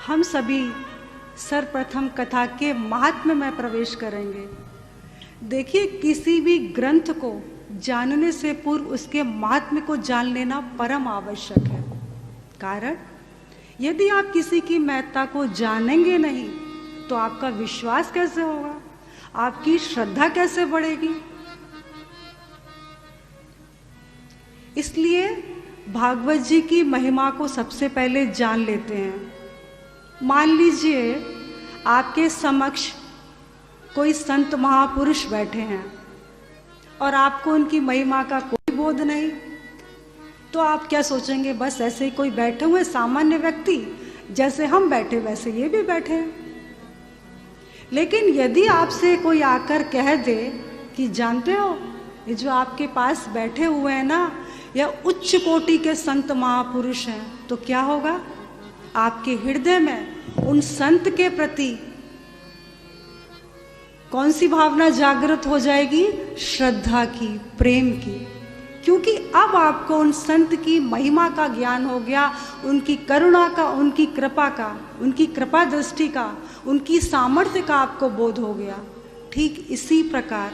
हम सभी सर्वप्रथम कथा के महात्म्य में प्रवेश करेंगे। देखिए, किसी भी ग्रंथ को जानने से पूर्व उसके महात्म्य को जान लेना परम आवश्यक है। कारण यदि आप किसी की महत्ता को जानेंगे नहीं तो आपका विश्वास कैसे होगा, आपकी श्रद्धा कैसे बढ़ेगी। इसलिए भागवत जी की महिमा को सबसे पहले जान लेते हैं। मान लीजिए आपके समक्ष कोई संत महापुरुष बैठे हैं और आपको उनकी महिमा का कोई बोध नहीं, तो आप क्या सोचेंगे, बस ऐसे ही कोई बैठे हुए सामान्य व्यक्ति, जैसे हम बैठे वैसे ये भी बैठे हैं। लेकिन यदि आपसे कोई आकर कह दे कि जानते हो ये जो आपके पास बैठे हुए हैं ना, यह उच्च कोटि के संत महापुरुष हैं, तो क्या होगा, आपके हृदय में उन संत के प्रति कौन सी भावना जागृत हो जाएगी, श्रद्धा की, प्रेम की। क्योंकि अब आपको उन संत की महिमा का ज्ञान हो गया, उनकी करुणा का, उनकी कृपा का, उनकी कृपा दृष्टि का, उनकी सामर्थ्य का आपको बोध हो गया। ठीक इसी प्रकार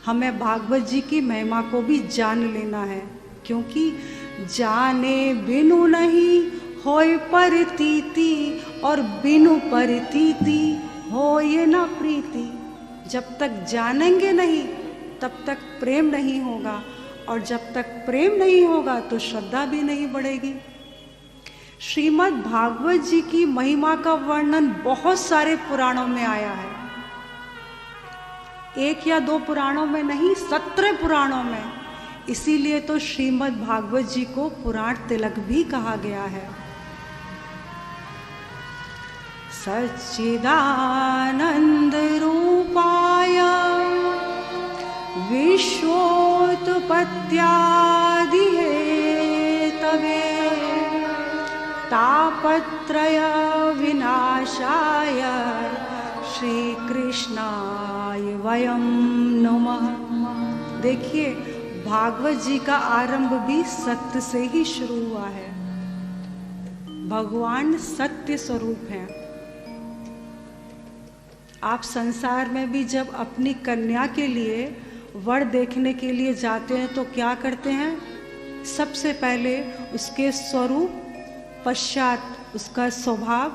हमें भागवत जी की महिमा को भी जान लेना है, क्योंकि जाने बिनु नहीं होय परतीति और बिनु परतीति होय न प्रीति। जब तक जानेंगे नहीं तब तक प्रेम नहीं होगा, और जब तक प्रेम नहीं होगा तो श्रद्धा भी नहीं बढ़ेगी। श्रीमद् भागवत जी की महिमा का वर्णन बहुत सारे पुराणों में आया है, एक या दो पुराणों में नहीं, 17 पुराणों में। इसीलिए तो श्रीमद् भागवत जी को पुराण तिलक भी कहा गया है। सच्चिदानंद रूपाय विश्वोत्पत्त्यादि हेतवे तापत्रय विनाशाय श्री कृष्णाय वयं नमः। देखिए, भागवत जी का आरंभ भी सत्य से ही शुरू हुआ है। भगवान सत्य स्वरूप हैं। आप संसार में भी जब अपनी कन्या के लिए वर देखने के लिए जाते हैं तो क्या करते हैं, सबसे पहले उसके स्वरूप, पश्चात उसका स्वभाव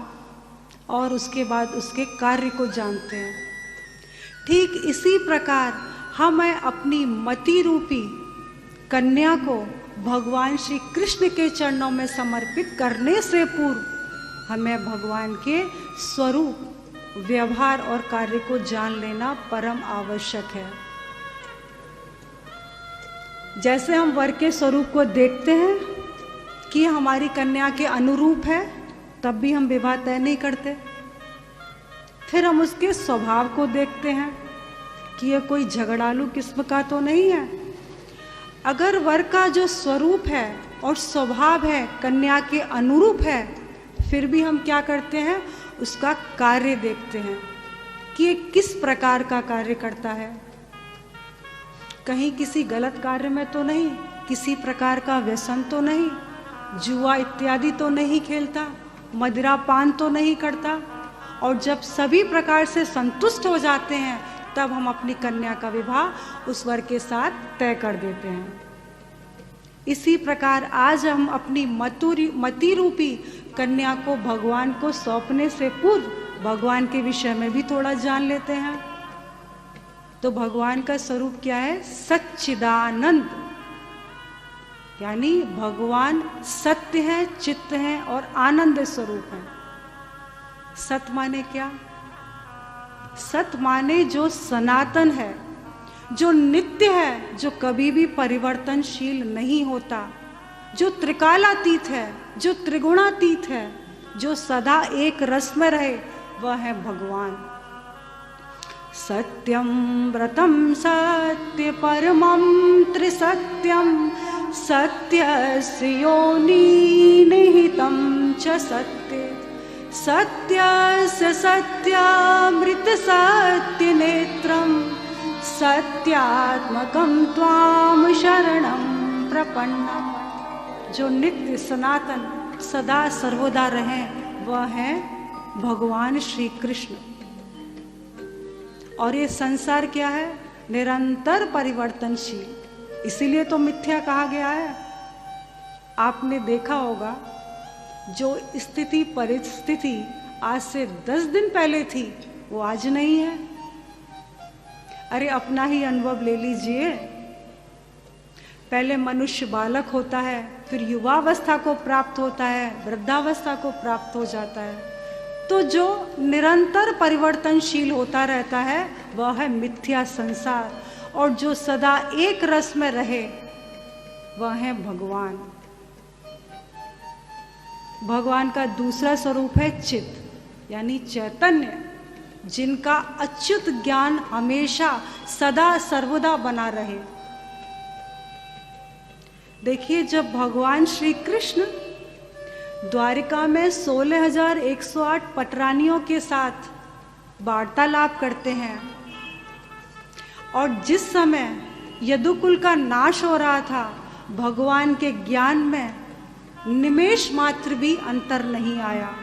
और उसके बाद उसके कार्य को जानते हैं। ठीक इसी प्रकार हमें अपनी मति रूपी कन्या को भगवान श्री कृष्ण के चरणों में समर्पित करने से पूर्व हमें भगवान के स्वरूप, व्यवहार और कार्य को जान लेना परम आवश्यक है। जैसे हम वर के स्वरूप को देखते हैं कि हमारी कन्या के अनुरूप है, तब भी हम विवाह तय नहीं करते। फिर हम उसके स्वभाव को देखते हैं कि यह कोई झगड़ालू किस्म का तो नहीं है। अगर वर का जो स्वरूप है और स्वभाव है कन्या के अनुरूप है, फिर भी हम क्या करते हैं, उसका कार्य देखते हैं कि ये किस प्रकार का कार्य करता है। कहीं किसी गलत कार्य में तो नहीं, किसी प्रकार का व्यसन तो नहीं, जुआ इत्यादि तो नहीं खेलता, मदिरा पान तो नहीं करता। और जब सभी प्रकार से संतुष्ट हो जाते हैं तब हम अपनी कन्या का विवाह उस वर के साथ तय कर देते हैं। इसी प्रकार आज हम अपनी मति रूपी कन्या को भगवान को सौंपने से पूर्व भगवान के विषय में भी थोड़ा जान लेते हैं। तो भगवान का स्वरूप क्या है, सच्चिदानंद, यानी भगवान सत्य है, चित्त है और आनंद स्वरूप है। सत माने क्या, सत माने जो सनातन है, जो नित्य है, जो कभी भी परिवर्तनशील नहीं होता, जो त्रिकालातीत है, जो त्रिगुणातीत है, जो सदा एक रस में रहे, वह है भगवान। सत्यम व्रतम सत्य परमं त्रिसत्यम सत्यस्य योनि निहितं च सत्ये सत्यस्य सत्यामृत सत्य नेत्रम सत्यात्मकं त्वां शरणं प्रपन्नम। जो नित्य सनातन सदा सर्वदा रहें, वह है भगवान श्री कृष्ण। और ये संसार क्या है? निरंतर परिवर्तनशील, इसीलिए तो मिथ्या कहा गया है। आपने देखा होगा जो स्थिति परिस्थिति आज से 10 दिन पहले थी वो आज नहीं है। अरे अपना ही अनुभव ले लीजिए। पहले मनुष्य बालक होता है, फिर युवावस्था को प्राप्त होता है, वृद्धावस्था को प्राप्त हो जाता है। तो जो निरंतर परिवर्तनशील होता रहता है वह है मिथ्या संसार, और जो सदा एक रस में रहे वह है भगवान। भगवान का दूसरा स्वरूप है चित, यानी चैतन्य, जिनका अच्युत ज्ञान हमेशा सदा सर्वदा बना रहे। देखिए, जब भगवान श्री कृष्ण द्वारिका में 16,108 पटरानियों के साथ वार्तालाप करते हैं, और जिस समय यदुकुल का नाश हो रहा था, भगवान के ज्ञान में निमेष मात्र भी अंतर नहीं आया,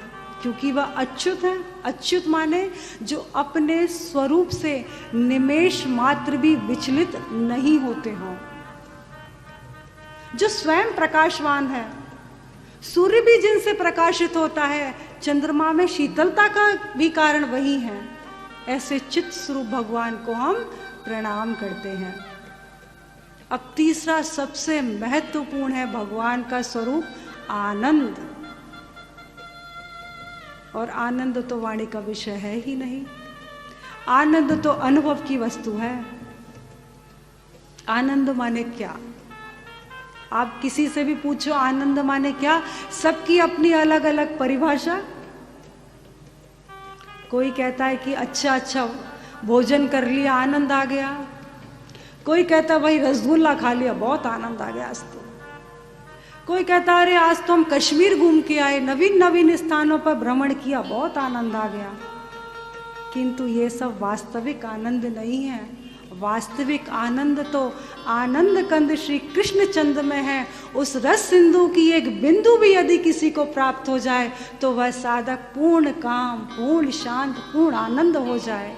क्योंकि वह अच्युत है। अच्युत माने जो अपने स्वरूप से निमेष मात्र भी विचलित नहीं होते हों, जो स्वयं प्रकाशवान है। सूर्य भी जिनसे प्रकाशित होता है, चंद्रमा में शीतलता का भी कारण वही है। ऐसे चित्त स्वरूप भगवान को हम प्रणाम करते हैं। अब तीसरा सबसे महत्वपूर्ण है भगवान का स्वरूप आनंद। और आनंद तो वाणी का विषय है ही नहीं। आनंद तो अनुभव की वस्तु है। आनंद माने क्या? आप किसी से भी पूछो आनंद माने क्या, सबकी अपनी अलग अलग परिभाषा। कोई कहता है कि अच्छा भोजन कर लिया, आनंद आ गया। कोई कहता भाई रसगुल्ला खा लिया, बहुत आनंद आ गया आज तो। कोई कहता अरे आज तो हम कश्मीर घूम के आए, नवीन नवीन स्थानों पर भ्रमण किया, बहुत आनंद आ गया। किंतु ये सब वास्तविक आनंद नहीं है। वास्तविक आनंद तो आनंद कंद श्री कृष्ण चंद्र में है। उस रस सिंधु की एक बिंदु भी यदि किसी को प्राप्त हो जाए तो वह साधक पूर्ण काम, पूर्ण शांत, पूर्ण आनंद हो जाए।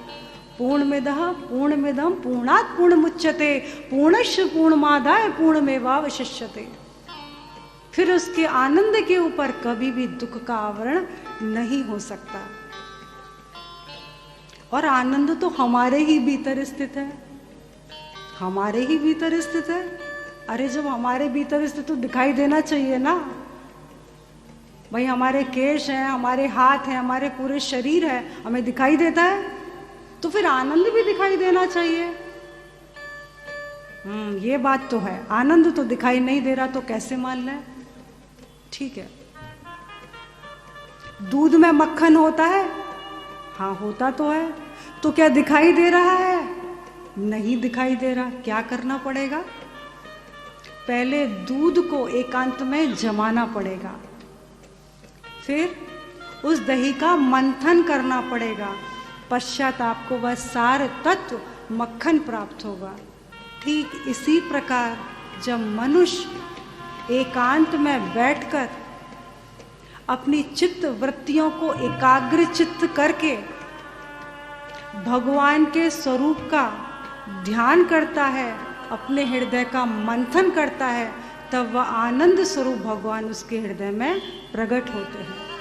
पूर्णमिदः पूर्णमिदं पूर्णात् पूर्णमुच्यते पूर्णस्य पूर्णमादाय पूर्णमेवावशिष्यते। फिर उसके आनंद के ऊपर कभी भी दुख का आवरण नहीं हो सकता। और आनंद तो हमारे ही भीतर स्थित है, हमारे ही भीतर स्थित है। अरे जब हमारे भीतर स्थित तो दिखाई देना चाहिए ना भाई। हमारे केश हैं, हमारे हाथ हैं, हमारे पूरे शरीर है, हमें दिखाई देता है, तो फिर आनंद भी दिखाई देना चाहिए। ये बात तो है। आनंद तो दिखाई नहीं दे रहा तो कैसे मान लें? ठीक है, दूध में मक्खन होता है, हाँ होता तो है, तो क्या दिखाई दे रहा है? नहीं दिखाई दे रहा। क्या करना पड़ेगा? पहले दूध को एकांत में जमाना पड़ेगा, फिर उस दही का मंथन करना पड़ेगा, पश्चात आपको वह सार तत्व मक्खन प्राप्त होगा। ठीक इसी प्रकार जब मनुष्य एकांत में बैठकर अपनी चित्त वृत्तियों को एकाग्र चित्त करके भगवान के स्वरूप का ध्यान करता है, अपने हृदय का मंथन करता है, तब वह आनंद स्वरूप भगवान उसके हृदय में प्रकट होते हैं।